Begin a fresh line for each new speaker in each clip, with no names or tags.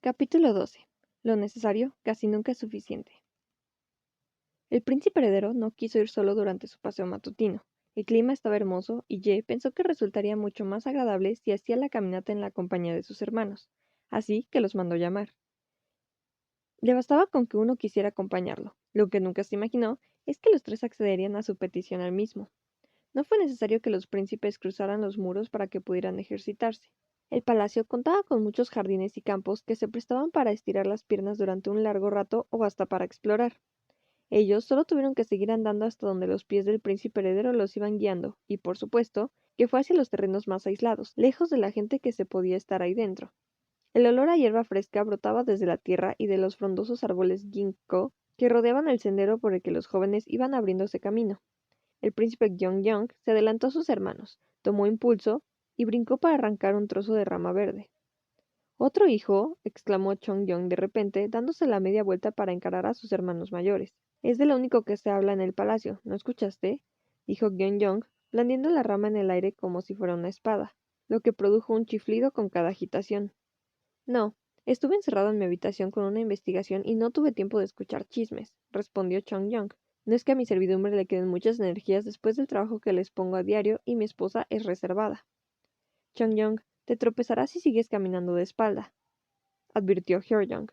Capítulo 12. Lo necesario casi nunca es suficiente. El príncipe heredero no quiso ir solo durante su paseo matutino. El clima estaba hermoso y Ye pensó que resultaría mucho más agradable si hacía la caminata en la compañía de sus hermanos, así que los mandó llamar. Le bastaba con que uno quisiera acompañarlo. Lo que nunca se imaginó es que los tres accederían a su petición al mismo. No fue necesario que los príncipes cruzaran los muros para que pudieran ejercitarse. El palacio contaba con muchos jardines y campos que se prestaban para estirar las piernas durante un largo rato o hasta para explorar. Ellos solo tuvieron que seguir andando hasta donde los pies del príncipe heredero los iban guiando, y por supuesto, que fue hacia los terrenos más aislados, lejos de la gente que se podía estar ahí dentro. El olor a hierba fresca brotaba desde la tierra y de los frondosos árboles ginkgo que rodeaban el sendero por el que los jóvenes iban abriéndose camino. El príncipe Gyeongyong se adelantó a sus hermanos, tomó impulso y brincó para arrancar un trozo de rama verde. —¿Otro hijo? —exclamó Chongyong de repente, dándose la media vuelta para encarar a sus hermanos mayores. —Es de lo único que se habla en el palacio, ¿no escuchaste? —dijo Gyeongyong, blandiendo la rama en el aire como si fuera una espada, lo que produjo un chiflido con cada agitación. —No, estuve encerrado en mi habitación con una investigación y no tuve tiempo de escuchar chismes —respondió Chongyong—. No es que a mi servidumbre le queden muchas energías después del trabajo que les pongo a diario y mi esposa es reservada. —Chongyong, te tropezarás si sigues caminando de espalda —advirtió Hyeongyong.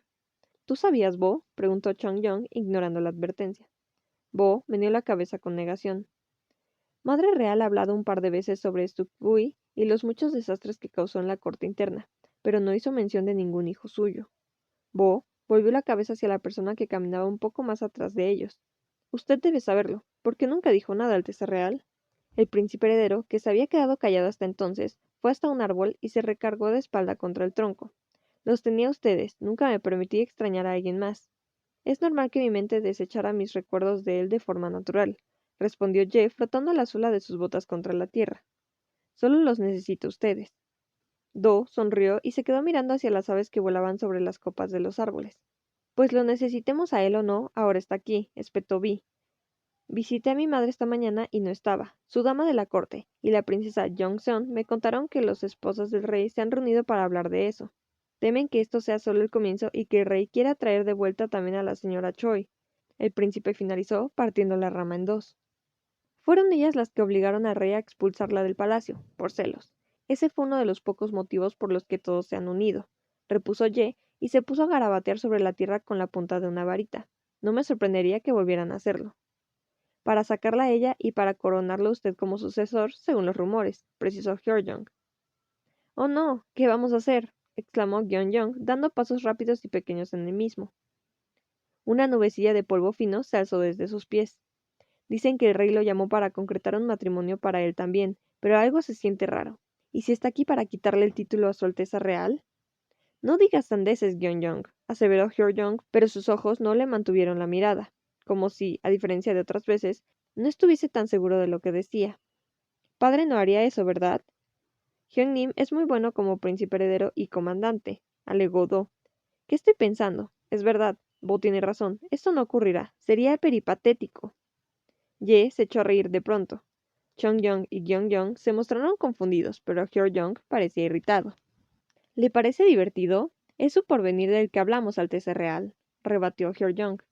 —¿Tú sabías, Bo? —preguntó Chongyong, ignorando la advertencia. Bo meneó la cabeza con negación. Madre Real ha hablado un par de veces sobre Sukgui y los muchos desastres que causó en la corte interna, pero no hizo mención de ningún hijo suyo. Bo volvió la cabeza hacia la persona que caminaba un poco más atrás de ellos. Usted debe saberlo, porque nunca dijo nada, Alteza Real. El príncipe heredero, que se había quedado callado hasta entonces, fue hasta un árbol y se recargó de espalda contra el tronco. Los tenía ustedes, nunca me permití extrañar a alguien más. Es normal que mi mente desechara mis recuerdos de él de forma natural, respondió Ye, frotando la suela de sus botas contra la tierra. Solo los necesito ustedes. Do sonrió y se quedó mirando hacia las aves que volaban sobre las copas de los árboles. Pues lo necesitemos a él o no, ahora está aquí, espetó Vi. Visité a mi madre esta mañana y no estaba. Su dama de la corte y la princesa Jongseon me contaron que los esposos del rey se han reunido para hablar de eso. Temen que esto sea solo el comienzo y que el rey quiera traer de vuelta también a la señora Choi. El príncipe finalizó, partiendo la rama en dos. Fueron ellas las que obligaron al rey a expulsarla del palacio, por celos. Ese fue uno de los pocos motivos por los que todos se han unido, repuso Ye, y se puso a garabatear sobre la tierra con la punta de una varita. No me sorprendería que volvieran a hacerlo. Para sacarla a ella y para coronarlo usted como sucesor, según los rumores, precisó Hyeongyong. —¡Oh no! ¿Qué vamos a hacer? —exclamó Gyeongyong, dando pasos rápidos y pequeños en el mismo. Una nubecilla de polvo fino se alzó desde sus pies. Dicen que el rey lo llamó para concretar un matrimonio para él también, pero algo se siente raro. ¿Y si está aquí para quitarle el título a su Alteza Real? No digas sandeces, Gyeongyong, aseveró Hyeongyong, pero sus ojos no le mantuvieron la mirada, como si, a diferencia de otras veces, no estuviese tan seguro de lo que decía. Padre no haría eso, ¿verdad? Hyungnim es muy bueno como príncipe heredero y comandante, alegó Do. ¿Qué estoy pensando? Es verdad, Bo tiene razón, esto no ocurrirá, sería peripatético. Ye se echó a reír de pronto. Chongyong y Gyeongyong se mostraron confundidos, pero Hyeongyong parecía irritado. ¿Le parece divertido? Es su porvenir del que hablamos, Alteza Real, rebatió Hyeongyong.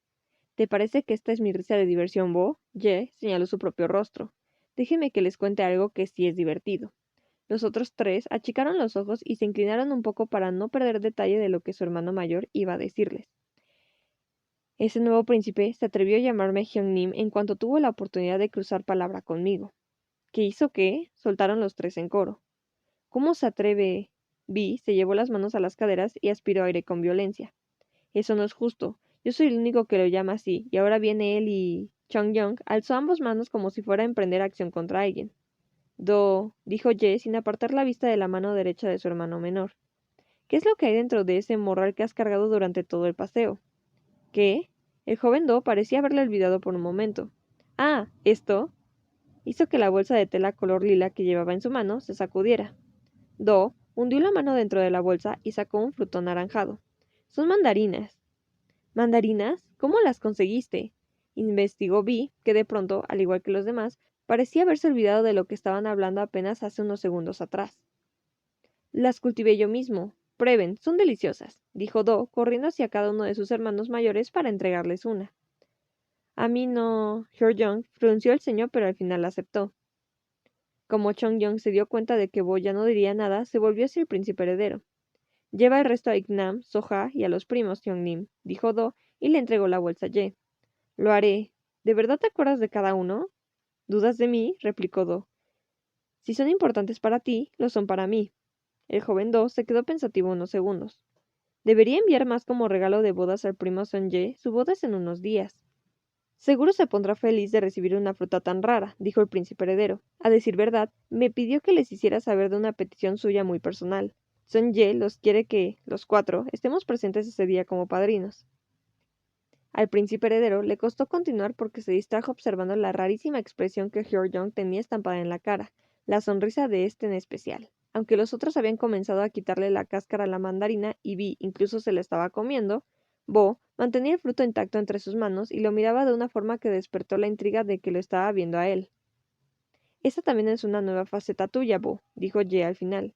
¿Te parece que esta es mi risa de diversión, Bo? Ye señaló su propio rostro. Déjeme que les cuente algo que sí es divertido. Los otros tres achicaron los ojos y se inclinaron un poco para no perder detalle de lo que su hermano mayor iba a decirles. Ese nuevo príncipe se atrevió a llamarme Hyungnim en cuanto tuvo la oportunidad de cruzar palabra conmigo. ¿Qué hizo qué? Soltaron los tres en coro. ¿Cómo se atreve? Vi se llevó las manos a las caderas y aspiró aire con violencia. Eso no es justo. Yo soy el único que lo llama así, y ahora viene él y... Chongyong alzó ambas manos como si fuera a emprender acción contra alguien. Dijo Ye sin apartar la vista de la mano derecha de su hermano menor. ¿Qué es lo que hay dentro de ese morral que has cargado durante todo el paseo? ¿Qué? El joven Do parecía haberle olvidado por un momento. Ah, ¿esto? Hizo que la bolsa de tela color lila que llevaba en su mano se sacudiera. Do hundió la mano dentro de la bolsa y sacó un fruto anaranjado. Son mandarinas. ¿Mandarinas? ¿Cómo las conseguiste? Investigó Vi, que de pronto, al igual que los demás, parecía haberse olvidado de lo que estaban hablando apenas hace unos segundos atrás. Las cultivé yo mismo, Prueben, son deliciosas, dijo Do, corriendo hacia cada uno de sus hermanos mayores para entregarles una. A mí no. Hyojong frunció el ceño, pero al final aceptó. Como Chongyong se dio cuenta de que Bo ya no diría nada, se volvió hacia el príncipe heredero. Lleva el resto a Ignam, Soja y a los primos, Hyungnim, dijo Do, y le entregó la bolsa a Ye. Lo haré. ¿De verdad te acuerdas de cada uno? ¿Dudas de mí? Replicó Do. Si son importantes para ti, lo son para mí. El joven Do se quedó pensativo unos segundos. Debería enviar más como regalo de bodas al primo Sonye. Su boda es en unos días. Seguro se pondrá feliz de recibir una fruta tan rara, dijo el príncipe heredero. A decir verdad, me pidió que les hiciera saber de una petición suya muy personal. Sonye los quiere que, los cuatro, estemos presentes ese día como padrinos. Al príncipe heredero le costó continuar porque se distrajo observando la rarísima expresión que Hyojong tenía estampada en la cara, la sonrisa de este en especial. Aunque los otros habían comenzado a quitarle la cáscara a la mandarina y Vi incluso se la estaba comiendo, Bo mantenía el fruto intacto entre sus manos y lo miraba de una forma que despertó la intriga de que lo estaba viendo a él. Esa también es una nueva faceta tuya, Bo, dijo Ye al final.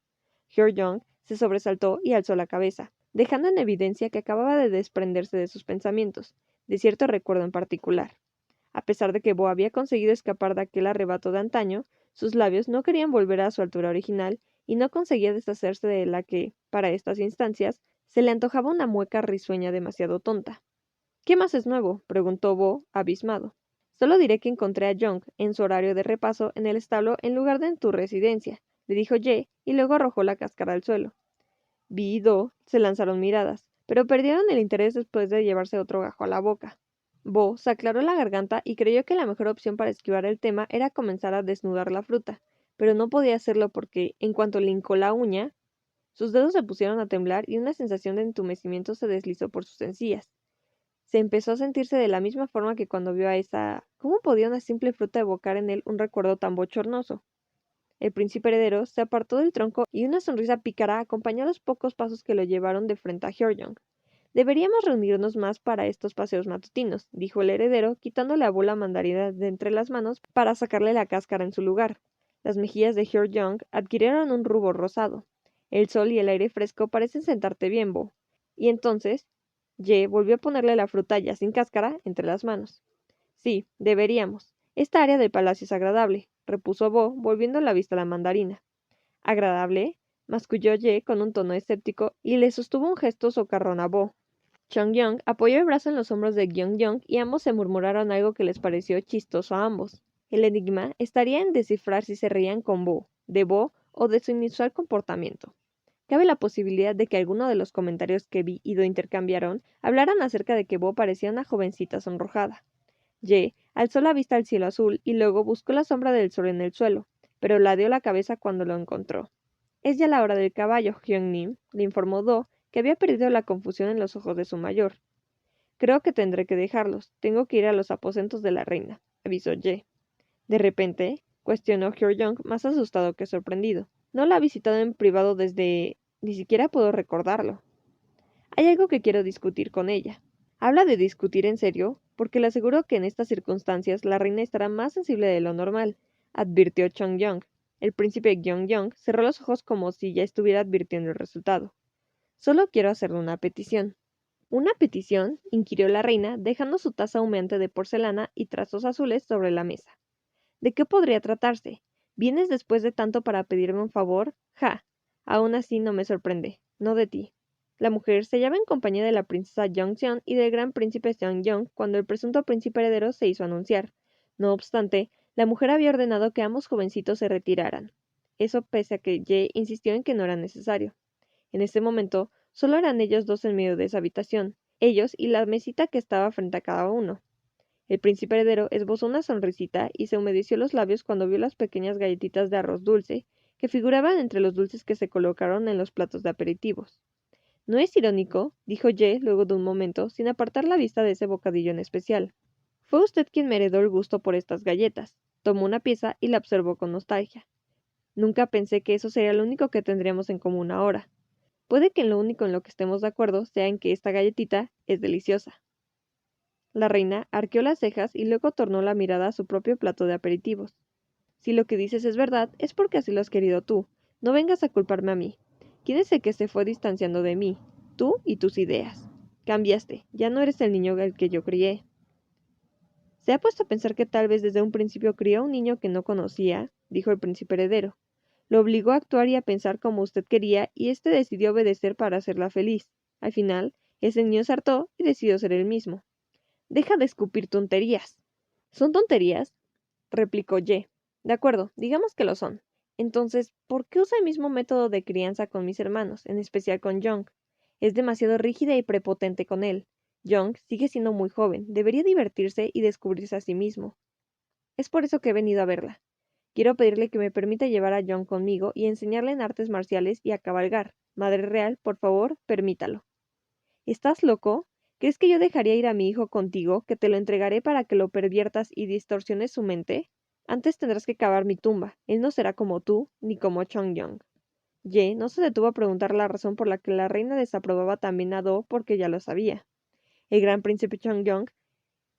Hyojong se sobresaltó y alzó la cabeza, dejando en evidencia que acababa de desprenderse de sus pensamientos, de cierto recuerdo en particular. A pesar de que Bo había conseguido escapar de aquel arrebato de antaño, sus labios no querían volver a su altura original y no conseguía deshacerse de la que, para estas instancias, se le antojaba una mueca risueña demasiado tonta. ¿Qué más es nuevo? Preguntó Bo, abismado. Solo diré que encontré a Young en su horario de repaso en el establo en lugar de en tu residencia, le dijo Ye, y luego arrojó la cáscara al suelo. Vi y Do se lanzaron miradas, pero perdieron el interés después de llevarse otro gajo a la boca. Bo se aclaró la garganta y creyó que la mejor opción para esquivar el tema era comenzar a desnudar la fruta, pero no podía hacerlo porque, en cuanto le hincó la uña, sus dedos se pusieron a temblar y una sensación de entumecimiento se deslizó por sus encías. Se empezó a sentirse de la misma forma que cuando vio a esa... ¿Cómo podía una simple fruta evocar en él un recuerdo tan bochornoso? El príncipe heredero se apartó del tronco y una sonrisa pícara acompañó los pocos pasos que lo llevaron de frente a Hyojong. Deberíamos reunirnos más para estos paseos matutinos, dijo el heredero, quitándole la bola mandarina de entre las manos para sacarle la cáscara en su lugar. Las mejillas de Hyojong adquirieron un rubor rosado. El sol y el aire fresco parecen sentarte bien, Bo. Y entonces, Ye volvió a ponerle la fruta ya sin cáscara entre las manos. Sí, deberíamos. Esta área del palacio es agradable, repuso Bo, volviendo la vista a la mandarina. ¿Agradable? Masculló Ye con un tono escéptico y le sostuvo un gesto socarrón a Bo. Chongyong apoyó el brazo en los hombros de Gyeongyong y ambos se murmuraron algo que les pareció chistoso a ambos. El enigma estaría en descifrar si se reían con Bo, de Bo o de su inusual comportamiento. Cabe la posibilidad de que alguno de los comentarios que Vi y Do intercambiaron hablaran acerca de que Bo parecía una jovencita sonrojada. Ye alzó la vista al cielo azul y luego buscó la sombra del sol en el suelo, pero ladeó la cabeza cuando lo encontró. Es ya la hora del caballo, Hyungnim, le informó Do, que había perdido la confusión en los ojos de su mayor. Creo que tendré que dejarlos. Tengo que ir a los aposentos de la reina, avisó Ye. De repente, cuestionó Hyojong más asustado que sorprendido. No la ha visitado en privado desde... Ni siquiera puedo recordarlo. Hay algo que quiero discutir con ella. ¿Habla de discutir en serio? Porque le aseguro que en estas circunstancias la reina estará más sensible de lo normal, advirtió Chongyong. El príncipe Gyeongyong cerró los ojos como si ya estuviera advirtiendo el resultado. Solo quiero hacerle una petición. ¿Una petición? Inquirió la reina, dejando su taza humeante de porcelana y trazos azules sobre la mesa. ¿De qué podría tratarse? ¿Vienes después de tanto para pedirme un favor? Ja. Aún así no me sorprende. No de ti. La mujer se hallaba en compañía de la princesa Yongseon y del gran príncipe Seongyong cuando el presunto príncipe heredero se hizo anunciar. No obstante, la mujer había ordenado que ambos jovencitos se retiraran. Eso pese a que Ye insistió en que no era necesario. En ese momento, solo eran ellos dos en medio de esa habitación, ellos y la mesita que estaba frente a cada uno. El príncipe heredero esbozó una sonrisita y se humedeció los labios cuando vio las pequeñas galletitas de arroz dulce que figuraban entre los dulces que se colocaron en los platos de aperitivos. ¿No es irónico? Dijo Ye luego de un momento, sin apartar la vista de ese bocadillo en especial. Fue usted quien me heredó el gusto por estas galletas. Tomó una pieza y la observó con nostalgia. Nunca pensé que eso sería lo único que tendríamos en común ahora. Puede que lo único en lo que estemos de acuerdo sea en que esta galletita es deliciosa. La reina arqueó las cejas y luego tornó la mirada a su propio plato de aperitivos. Si lo que dices es verdad, es porque así lo has querido tú. No vengas a culparme a mí. ¿Quién es el que se fue distanciando de mí? Tú y tus ideas. Cambiaste, ya no eres el niño al que yo crié. ¿Se ha puesto a pensar que tal vez desde un principio crió a un niño que no conocía? Dijo el príncipe heredero. Lo obligó a actuar y a pensar como usted quería, y éste decidió obedecer para hacerla feliz. Al final, ese niño se hartó y decidió ser él mismo. Deja de escupir tonterías. ¿Son tonterías? Replicó Ye. De acuerdo, digamos que lo son. Entonces, ¿por qué usa el mismo método de crianza con mis hermanos, en especial con Young? Es demasiado rígida y prepotente con él. Young sigue siendo muy joven, debería divertirse y descubrirse a sí mismo. Es por eso que he venido a verla. Quiero pedirle que me permita llevar a Young conmigo y enseñarle en artes marciales y a cabalgar. Madre Real, por favor, permítalo. ¿Estás loco? ¿Crees que yo dejaría ir a mi hijo contigo, que te lo entregaré para que lo perviertas y distorsiones su mente? Antes tendrás que cavar mi tumba. Él no será como tú, ni como Chong-Yong. Ye no se detuvo a preguntar la razón por la que la reina desaprobaba también a Do, porque ya lo sabía. El gran príncipe Chong-Yong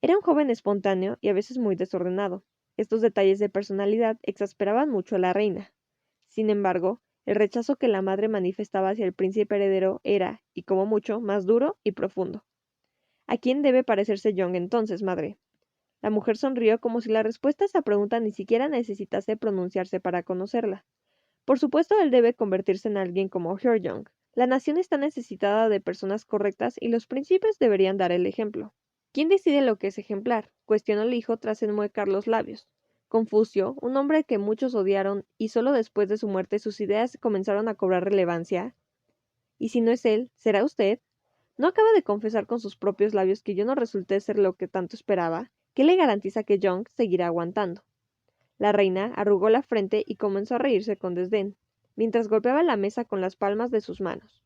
era un joven espontáneo y a veces muy desordenado. Estos detalles de personalidad exasperaban mucho a la reina. Sin embargo, el rechazo que la madre manifestaba hacia el príncipe heredero era, y como mucho, más duro y profundo. ¿A quién debe parecerse Young entonces, madre? La mujer sonrió como si la respuesta a esa pregunta ni siquiera necesitase pronunciarse para conocerla. Por supuesto, él debe convertirse en alguien como Young. La nación está necesitada de personas correctas y los príncipes deberían dar el ejemplo. ¿Quién decide lo que es ejemplar? Cuestionó el hijo tras enmuecar los labios. Confucio, un hombre que muchos odiaron y solo después de su muerte sus ideas comenzaron a cobrar relevancia. ¿Y si no es él, será usted? ¿No acaba de confesar con sus propios labios que yo no resulté ser lo que tanto esperaba? ¿Qué le garantiza que Young seguirá aguantando? La reina arrugó la frente y comenzó a reírse con desdén, mientras golpeaba la mesa con las palmas de sus manos.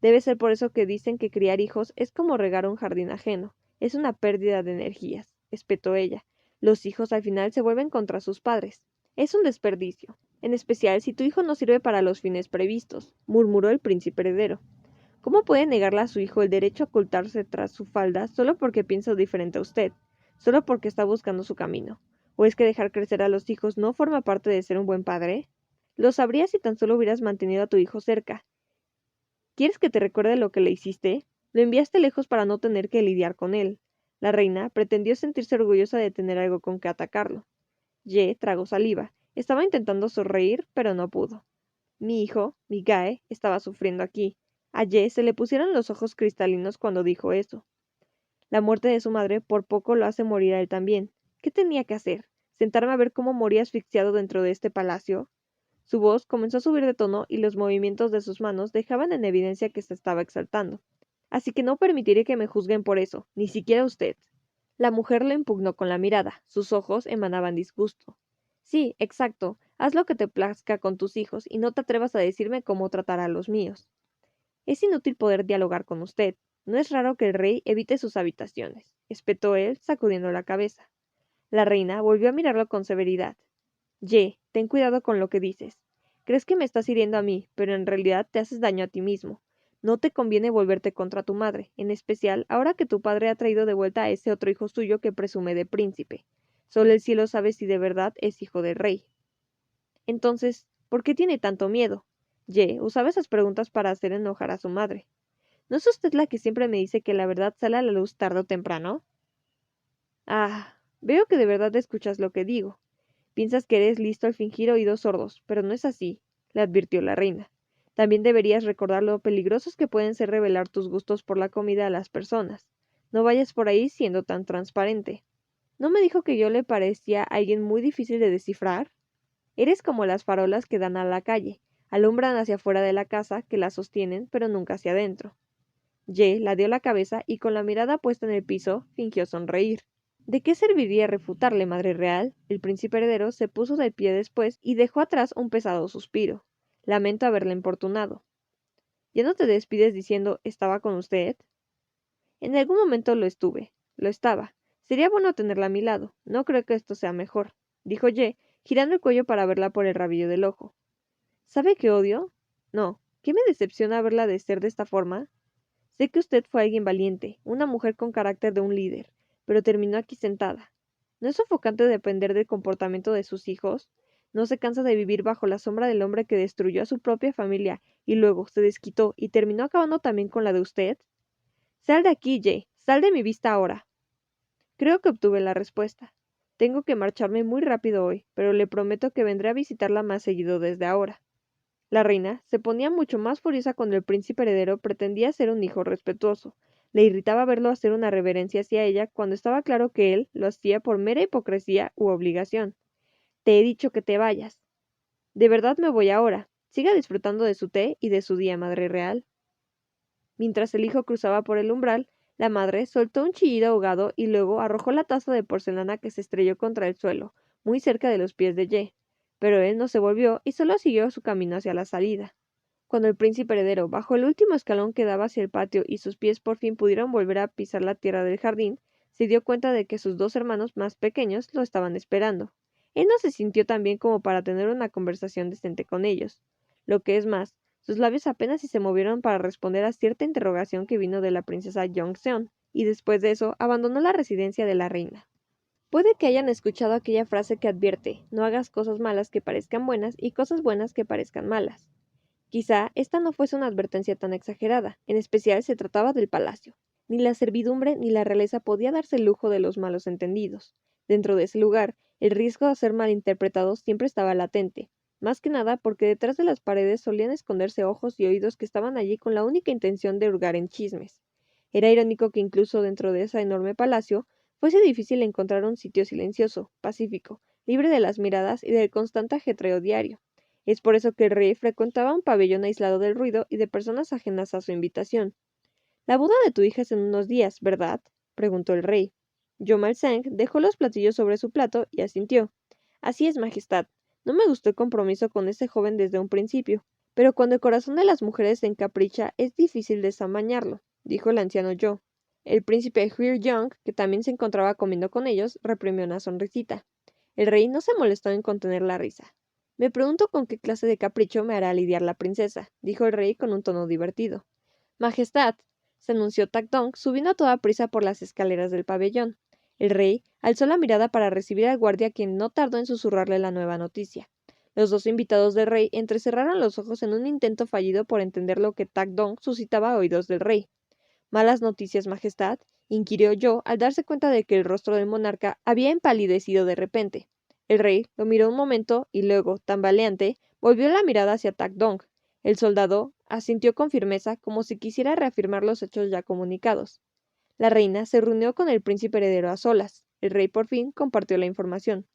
Debe ser por eso que dicen que criar hijos es como regar un jardín ajeno. Es una pérdida de energías, espetó ella. Los hijos al final se vuelven contra sus padres. Es un desperdicio, en especial si tu hijo no sirve para los fines previstos, murmuró el príncipe heredero. ¿Cómo puede negarle a su hijo el derecho a ocultarse tras su falda solo porque piensa diferente a usted, solo porque está buscando su camino? ¿O es que dejar crecer a los hijos no forma parte de ser un buen padre? Lo sabrías si tan solo hubieras mantenido a tu hijo cerca. ¿Quieres que te recuerde lo que le hiciste? Lo enviaste lejos para no tener que lidiar con él. La reina pretendió sentirse orgullosa de tener algo con que atacarlo. Ye tragó saliva. Estaba intentando sonreír, pero no pudo. Mi hijo, mi Gae, estaba sufriendo aquí. A Ye se le pusieron los ojos cristalinos cuando dijo eso. La muerte de su madre por poco lo hace morir a él también. ¿Qué tenía que hacer? ¿Sentarme a ver cómo moría asfixiado dentro de este palacio? Su voz comenzó a subir de tono y los movimientos de sus manos dejaban en evidencia que se estaba exaltando. Así que no permitiré que me juzguen por eso, ni siquiera usted. La mujer le impugnó con la mirada. Sus ojos emanaban disgusto. Sí, exacto. Haz lo que te plazca con tus hijos y no te atrevas a decirme cómo tratar a los míos. Es inútil poder dialogar con usted. No es raro que el rey evite sus habitaciones, espetó él, sacudiendo la cabeza. La reina volvió a mirarlo con severidad. Ye, ten cuidado con lo que dices. Crees que me estás hiriendo a mí, pero en realidad te haces daño a ti mismo. No te conviene volverte contra tu madre, en especial ahora que tu padre ha traído de vuelta a ese otro hijo suyo que presume de príncipe. Solo el cielo sabe si de verdad es hijo del rey. Entonces, ¿por qué tiene tanto miedo? Ye usaba esas preguntas para hacer enojar a su madre. ¿No es usted la que siempre me dice que la verdad sale a la luz tarde o temprano? Ah, veo que de verdad escuchas lo que digo. Piensas que eres listo al fingir oídos sordos, pero no es así, le advirtió la reina. También deberías recordar lo peligrosos que pueden ser revelar tus gustos por la comida a las personas. No vayas por ahí siendo tan transparente. ¿No me dijo que yo le parecía alguien muy difícil de descifrar? Eres como las farolas que dan a la calle, alumbran hacia afuera de la casa, que la sostienen, pero nunca hacia adentro. Ye la dio la cabeza y con la mirada puesta en el piso, fingió sonreír. ¿De qué serviría refutarle, madre real? El príncipe heredero se puso de pie después y dejó atrás un pesado suspiro. Lamento haberle importunado. ¿Ya no te despides diciendo estaba con usted? En algún momento lo estuve. Lo estaba. Sería bueno tenerla a mi lado. No creo que esto sea mejor, dijo Ye, girando el cuello para verla por el rabillo del ojo. ¿Sabe qué odio? No. ¿Qué me decepciona verla de ser de esta forma? Sé que usted fue alguien valiente, una mujer con carácter de un líder, pero terminó aquí sentada. ¿No es sofocante depender del comportamiento de sus hijos? ¿No se cansa de vivir bajo la sombra del hombre que destruyó a su propia familia y luego se desquitó y terminó acabando también con la de usted? Sal de aquí, Jay. Sal de mi vista ahora. Creo que obtuve la respuesta. Tengo que marcharme muy rápido hoy, pero le prometo que vendré a visitarla más seguido desde ahora. La reina se ponía mucho más furiosa cuando el príncipe heredero pretendía ser un hijo respetuoso. Le irritaba verlo hacer una reverencia hacia ella cuando estaba claro que él lo hacía por mera hipocresía u obligación. Te he dicho que te vayas. De verdad me voy ahora. Siga disfrutando de su té y de su día, madre real. Mientras el hijo cruzaba por el umbral, la madre soltó un chillido ahogado y luego arrojó la taza de porcelana que se estrelló contra el suelo, muy cerca de los pies de Ye. Pero él no se volvió y solo siguió su camino hacia la salida. Cuando el príncipe heredero bajó el último escalón que daba hacia el patio y sus pies por fin pudieron volver a pisar la tierra del jardín, se dio cuenta de que sus dos hermanos más pequeños lo estaban esperando. Él no se sintió tan bien como para tener una conversación decente con ellos. Lo que es más, sus labios apenas si se movieron para responder a cierta interrogación que vino de la princesa Yongseon, y después de eso abandonó la residencia de la reina. Puede que hayan escuchado aquella frase que advierte, no hagas cosas malas que parezcan buenas y cosas buenas que parezcan malas. Quizá esta no fuese una advertencia tan exagerada, en especial se trataba del palacio. Ni la servidumbre ni la realeza podía darse el lujo de los malos entendidos. Dentro de ese lugar, el riesgo de ser malinterpretados siempre estaba latente, más que nada porque detrás de las paredes solían esconderse ojos y oídos que estaban allí con la única intención de hurgar en chismes. Era irónico que incluso dentro de ese enorme palacio fuese difícil encontrar un sitio silencioso, pacífico, libre de las miradas y del constante ajetreo diario. Es por eso que el rey frecuentaba un pabellón aislado del ruido y de personas ajenas a su invitación. La boda de tu hija es en unos días, ¿verdad? Preguntó el rey. Yomal Sang dejó los platillos sobre su plato y asintió. Así es, Majestad. No me gustó el compromiso con ese joven desde un principio, pero cuando el corazón de las mujeres se encapricha es difícil desamañarlo, dijo el anciano Yo. El príncipe Huir-Jong, que también se encontraba comiendo con ellos, reprimió una sonrisita. El rey no se molestó en contener la risa. Me pregunto con qué clase de capricho me hará lidiar la princesa, dijo el rey con un tono divertido. Majestad, se anunció Tak Dong, subiendo a toda prisa por las escaleras del pabellón. El rey alzó la mirada para recibir al guardia, quien no tardó en susurrarle la nueva noticia. Los dos invitados del rey entrecerraron los ojos en un intento fallido por entender lo que Tak Dong suscitaba a oídos del rey. ¿Malas noticias, Majestad? Inquirió Yo al darse cuenta de que el rostro del monarca había empalidecido de repente. El rey lo miró un momento y luego, tambaleante, volvió la mirada hacia Tak Dong. El soldado asintió con firmeza como si quisiera reafirmar los hechos ya comunicados. La reina se reunió con el príncipe heredero a solas. El rey por fin compartió la información.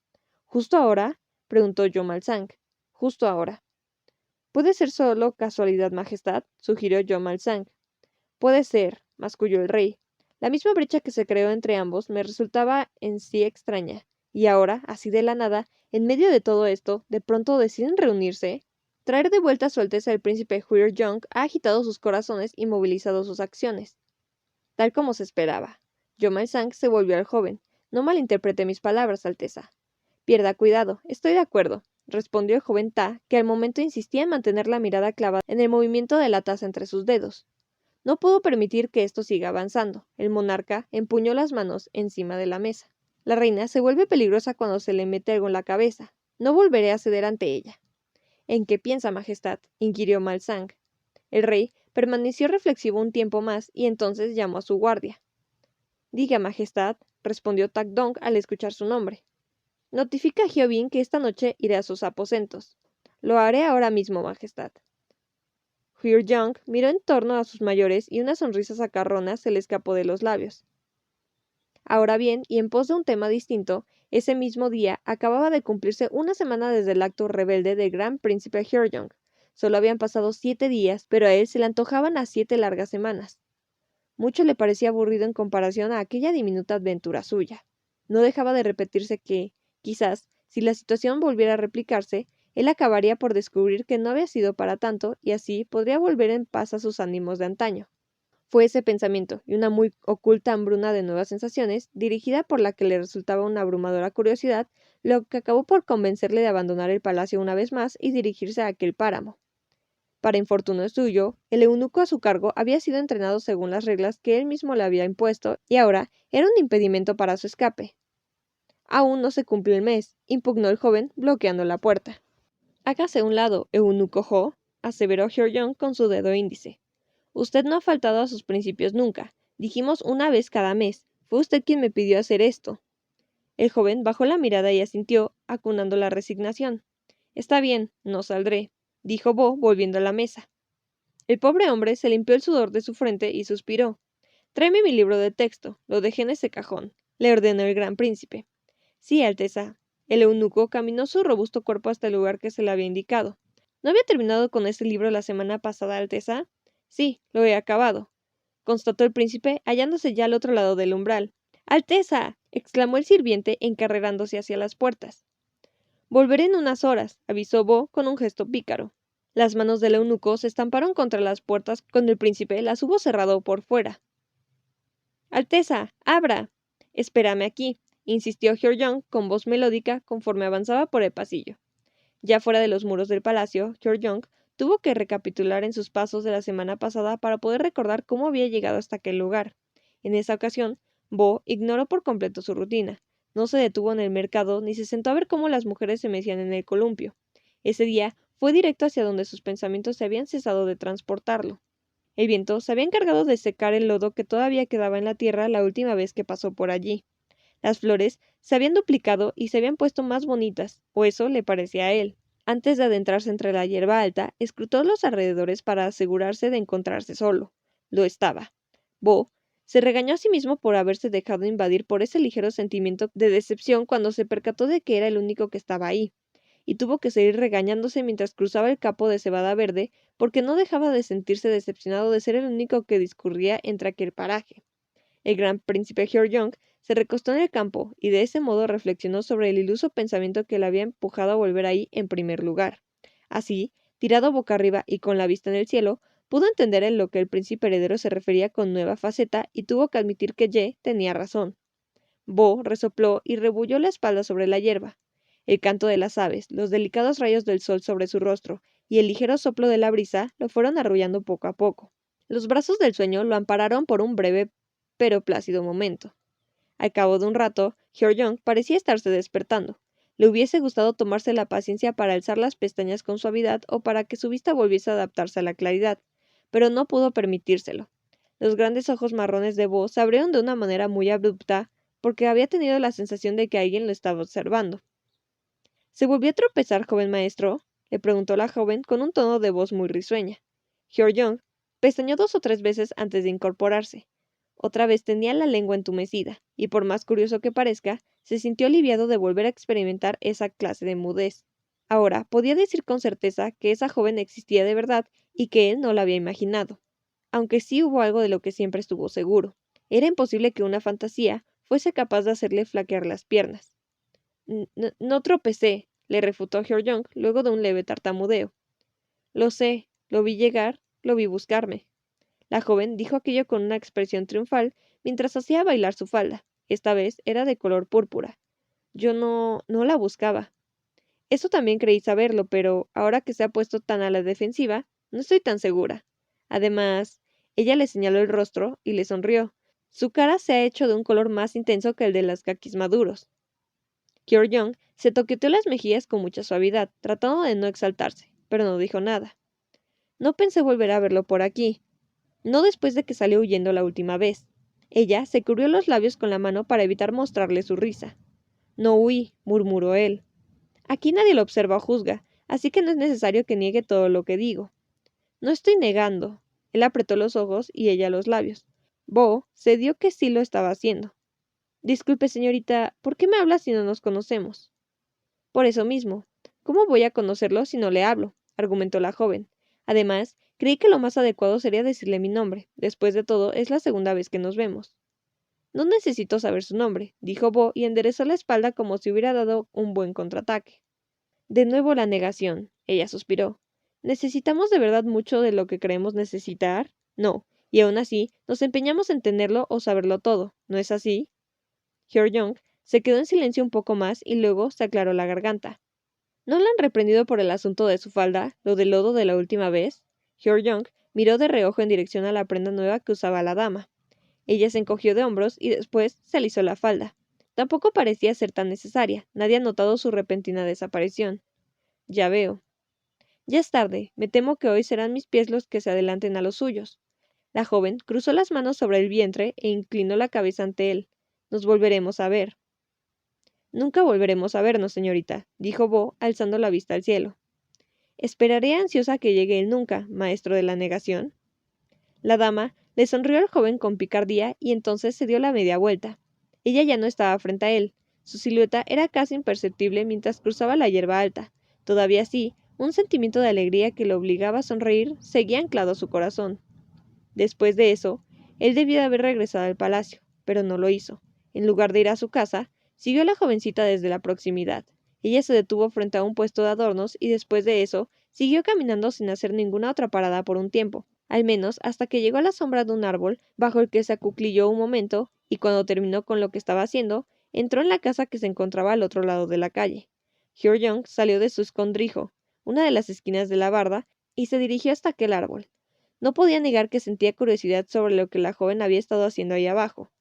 ¿Justo ahora? Preguntó Yo Malsang. Justo ahora. ¿Puede ser solo casualidad, Majestad? Sugirió Yo Malsang. Puede ser, masculló el rey. La misma brecha que se creó entre ambos me resultaba en sí extraña. Y ahora, así de la nada, en medio de todo esto, de pronto deciden reunirse. Traer de vuelta a su Alteza el príncipe Huir-Jong ha agitado sus corazones y movilizado sus acciones. Tal como se esperaba. Yomal Sang se volvió al joven. No malinterprete mis palabras, Alteza. Pierda cuidado, estoy de acuerdo, respondió el joven Ta, que al momento insistía en mantener la mirada clavada en el movimiento de la taza entre sus dedos. No puedo permitir que esto siga avanzando. El monarca empuñó las manos encima de la mesa. La reina se vuelve peligrosa cuando se le mete algo en la cabeza. No volveré a ceder ante ella. ¿En qué piensa, Majestad? Inquirió Malsang. El rey permaneció reflexivo un tiempo más y entonces llamó a su guardia. Diga, Majestad, respondió Tak Dong al escuchar su nombre. Notifica a Hyobin que esta noche iré a sus aposentos. Lo haré ahora mismo, Majestad. Huir-Jong miró en torno a sus mayores y una sonrisa sacarrona se le escapó de los labios. Ahora bien, y en pos de un tema distinto, ese mismo día acababa de cumplirse una semana desde el acto rebelde del gran príncipe Huir-Jong. Solo habían pasado 7 días, pero a él se le antojaban las 7 largas semanas. Mucho le parecía aburrido en comparación a aquella diminuta aventura suya. No dejaba de repetirse que, quizás, si la situación volviera a replicarse, él acabaría por descubrir que no había sido para tanto y así podría volver en paz a sus ánimos de antaño. Fue ese pensamiento y una muy oculta hambruna de nuevas sensaciones, dirigida por la que le resultaba una abrumadora curiosidad, lo que acabó por convencerle de abandonar el palacio una vez más y dirigirse a aquel páramo. Para infortunio suyo, el eunuco a su cargo había sido entrenado según las reglas que él mismo le había impuesto y ahora era un impedimento para su escape. Aún no se cumple el mes, impugnó el joven, bloqueando la puerta. Hágase a un lado, eunuco Jo, aseveró Hyeon con su dedo índice. Usted no ha faltado a sus principios nunca. Dijimos una vez cada mes. Fue usted quien me pidió hacer esto. El joven bajó la mirada y asintió, acunando la resignación. Está bien, no saldré, dijo Bo, volviendo a la mesa. El pobre hombre se limpió el sudor de su frente y suspiró. Tráeme mi libro de texto, lo dejé en ese cajón, le ordenó el gran príncipe. Sí, Alteza. El eunuco caminó su robusto cuerpo hasta el lugar que se le había indicado. ¿No había terminado con ese libro la semana pasada, Alteza? Sí, lo he acabado, constató el príncipe, hallándose ya al otro lado del umbral. ¡Alteza! Exclamó el sirviente, encarrerándose hacia las puertas. Volveré en unas horas, avisó Bo con un gesto pícaro. Las manos del eunuco se estamparon contra las puertas cuando el príncipe las hubo cerrado por fuera. Alteza, abra. Espérame aquí, insistió Hyeon con voz melódica conforme avanzaba por el pasillo. Ya fuera de los muros del palacio, Hyeon tuvo que recapitular en sus pasos de la semana pasada para poder recordar cómo había llegado hasta aquel lugar. En esa ocasión, Bo ignoró por completo su rutina. No se detuvo en el mercado ni se sentó a ver cómo las mujeres se mecían en el columpio. Ese día fue directo hacia donde sus pensamientos se habían cesado de transportarlo. El viento se había encargado de secar el lodo que todavía quedaba en la tierra la última vez que pasó por allí. Las flores se habían duplicado y se habían puesto más bonitas, o eso le parecía a él. Antes de adentrarse entre la hierba alta, escrutó los alrededores para asegurarse de encontrarse solo. Lo estaba. Bo se regañó a sí mismo por haberse dejado invadir por ese ligero sentimiento de decepción cuando se percató de que era el único que estaba ahí, y tuvo que seguir regañándose mientras cruzaba el campo de cebada verde, porque no dejaba de sentirse decepcionado de ser el único que discurría entre aquel paraje. El gran príncipe Hyeon se recostó en el campo y de ese modo reflexionó sobre el iluso pensamiento que le había empujado a volver ahí en primer lugar. Así, tirado boca arriba y con la vista en el cielo, pudo entender en lo que el príncipe heredero se refería con nueva faceta y tuvo que admitir que Ye tenía razón. Bo resopló y rebulló la espalda sobre la hierba. El canto de las aves, los delicados rayos del sol sobre su rostro y el ligero soplo de la brisa lo fueron arrullando poco a poco. Los brazos del sueño lo ampararon por un breve pero plácido momento. Al cabo de un rato, Hyeon parecía estarse despertando. Le hubiese gustado tomarse la paciencia para alzar las pestañas con suavidad o para que su vista volviese a adaptarse a la claridad, pero no pudo permitírselo. Los grandes ojos marrones de Bo se abrieron de una manera muy abrupta porque había tenido la sensación de que alguien lo estaba observando. ¿Se volvió a tropezar, joven maestro? Le preguntó la joven con un tono de voz muy risueña. Hyeon pestañeó 2 o 3 veces antes de incorporarse. Otra vez tenía la lengua entumecida, y por más curioso que parezca, se sintió aliviado de volver a experimentar esa clase de mudez. Ahora podía decir con certeza que esa joven existía de verdad y que él no la había imaginado. Aunque sí hubo algo de lo que siempre estuvo seguro. Era imposible que una fantasía fuese capaz de hacerle flaquear las piernas. No tropecé, le refutó Hyeon luego de un leve tartamudeo. Lo sé, lo vi llegar, lo vi buscarme. La joven dijo aquello con una expresión triunfal mientras hacía bailar su falda. Esta vez era de color púrpura. Yo no la buscaba. Eso también creí saberlo, pero ahora que se ha puesto tan a la defensiva, no estoy tan segura. Además, ella le señaló el rostro y le sonrió. Su cara se ha hecho de un color más intenso que el de las caquis maduros. Hyeon se toqueteó las mejillas con mucha suavidad, tratando de no exaltarse, pero no dijo nada. No pensé volver a verlo por aquí, no después de que salió huyendo la última vez. Ella se cubrió los labios con la mano para evitar mostrarle su risa. No huí, murmuró él. Aquí nadie lo observa o juzga, así que no es necesario que niegue todo lo que digo. No estoy negando. Él apretó los ojos y ella los labios. Bo se dio que sí lo estaba haciendo. Disculpe, señorita, ¿por qué me habla si no nos conocemos? Por eso mismo. ¿Cómo voy a conocerlo si no le hablo? Argumentó la joven. Además, creí que lo más adecuado sería decirle mi nombre. Después de todo, es la segunda vez que nos vemos. No necesito saber su nombre, dijo Bo y enderezó la espalda como si hubiera dado un buen contraataque. De nuevo la negación. Ella suspiró. ¿Necesitamos de verdad mucho de lo que creemos necesitar? No, y aún así, nos empeñamos en tenerlo o saberlo todo, ¿no es así? Hyeon se quedó en silencio un poco más y luego se aclaró la garganta. ¿No la han reprendido por el asunto de su falda, lo del lodo de la última vez? Hyeon miró de reojo en dirección a la prenda nueva que usaba la dama. Ella se encogió de hombros y después se alisó la falda. tampoco parecía ser tan necesaria. Nadie ha notado su repentina desaparición. Ya veo. Ya es tarde. Me temo que hoy serán mis pies los que se adelanten a los suyos. La joven cruzó las manos sobre el vientre e inclinó la cabeza ante él. Nos volveremos a ver. Nunca volveremos a vernos, señorita, dijo Bo, alzando la vista al cielo. Esperaré ansiosa que llegue el nunca, maestro de la negación. La dama le sonrió al joven con picardía y entonces se dio la media vuelta. Ella ya no estaba frente a él. Su silueta era casi imperceptible mientras cruzaba la hierba alta. Todavía así, un sentimiento de alegría que lo obligaba a sonreír seguía anclado a su corazón. Después de eso, él debió de haber regresado al palacio, pero no lo hizo. En lugar de ir a su casa, siguió a la jovencita desde la proximidad. Ella se detuvo frente a un puesto de adornos y después de eso, siguió caminando sin hacer ninguna otra parada por un tiempo, al menos hasta que llegó a la sombra de un árbol, bajo el que se acuclilló un momento, y cuando terminó con lo que estaba haciendo, entró en la casa que se encontraba al otro lado de la calle. Hyojong salió de su escondrijo, una de las esquinas de la barda, y se dirigió hasta aquel árbol. No podía negar que sentía curiosidad sobre lo que la joven había estado haciendo ahí abajo.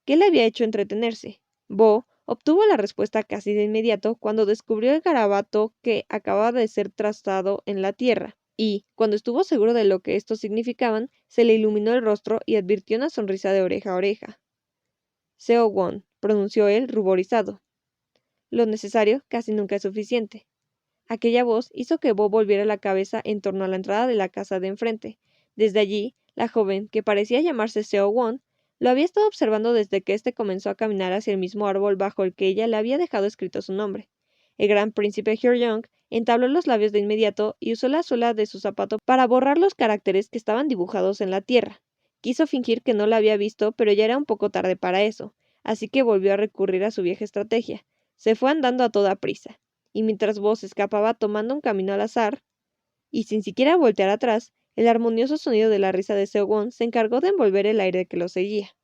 ¿Qué le había hecho entretenerse? Bo obtuvo la respuesta casi de inmediato cuando descubrió el garabato que acababa de ser trazado en la tierra, y, cuando estuvo seguro de lo que estos significaban, se le iluminó el rostro y advirtió una sonrisa de oreja a oreja. Seo Won, pronunció él ruborizado. Lo necesario casi nunca es suficiente. Aquella voz hizo que Bo volviera la cabeza en torno a la entrada de la casa de enfrente. Desde allí, la joven, que parecía llamarse Seo Won, lo había estado observando desde que éste comenzó a caminar hacia el mismo árbol bajo el que ella le había dejado escrito su nombre. El gran príncipe Hyojong entabló los labios de inmediato y usó la suela de su zapato para borrar los caracteres que estaban dibujados en la tierra. Quiso fingir que no la había visto, pero ya era un poco tarde para eso, así que volvió a recurrir a su vieja estrategia. Se fue andando a toda prisa, y mientras Bo se escapaba tomando un camino al azar, y sin siquiera voltear atrás, el armonioso sonido de la risa de Seo Won se encargó de envolver el aire que lo seguía.